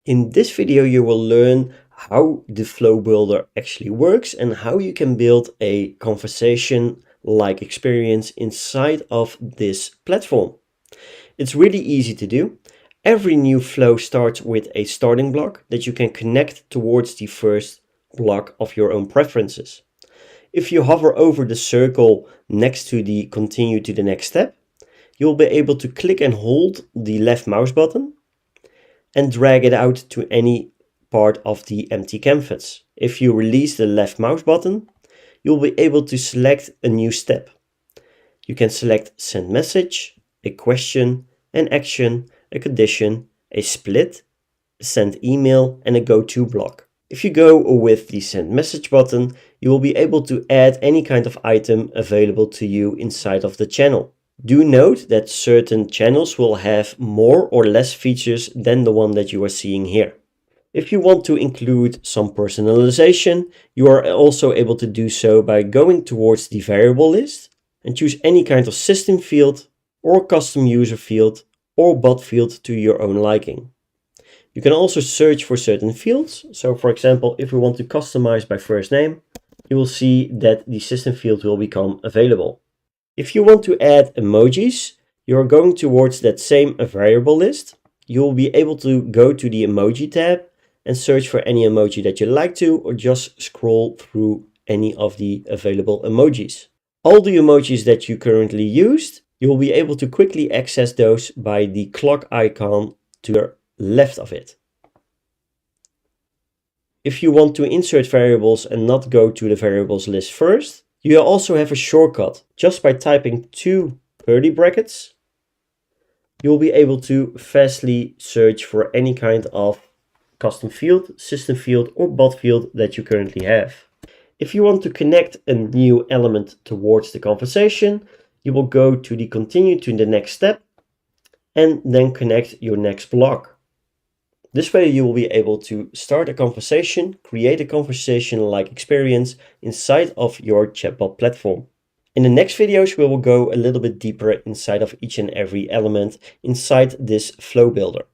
In this video, you will learn how the Flow Builder actually works and how you can build a conversation-like experience inside of this platform. It's really easy to do. Every new flow starts with a starting block that you can connect towards the first block of your own preferences. If you hover over the circle next to the continue to the next step, you'll be able to click and hold the left mouse button and drag it out to any part of the empty canvas. If you release the left mouse button, you'll be able to select a new step. You can select send message, a question, an action, a condition, a split, a send email, and a go-to block. If you go with the send message button, you will be able to add any kind of item available to you inside of the channel. Do note that certain channels will have more or less features than the one that you are seeing here. If you want to include some personalization, you are also able to do so by going towards the variable list and choose any kind of system field or custom user field or bot field to your own liking. You can also search for certain fields. So for example, if we want to customize by first name, you will see that the system field will become available. If you want to add emojis, you're going towards that same variable list. You'll be able to go to the emoji tab and search for any emoji that you like to, or just scroll through any of the available emojis. All the emojis that you currently used, you will be able to quickly access those by the clock icon to the left of it. If you want to insert variables and not go to the variables list first, you also have a shortcut. Just by typing 2 curly brackets, you'll be able to fastly search for any kind of custom field, system field, or bot field that you currently have. If you want to connect a new element towards the conversation, you will go to the continue to the next step and then connect your next block. This way you will be able to start a conversation, create a conversation-like experience inside of your chatbot platform. In the next videos, we will go a little bit deeper inside of each and every element inside this flow builder.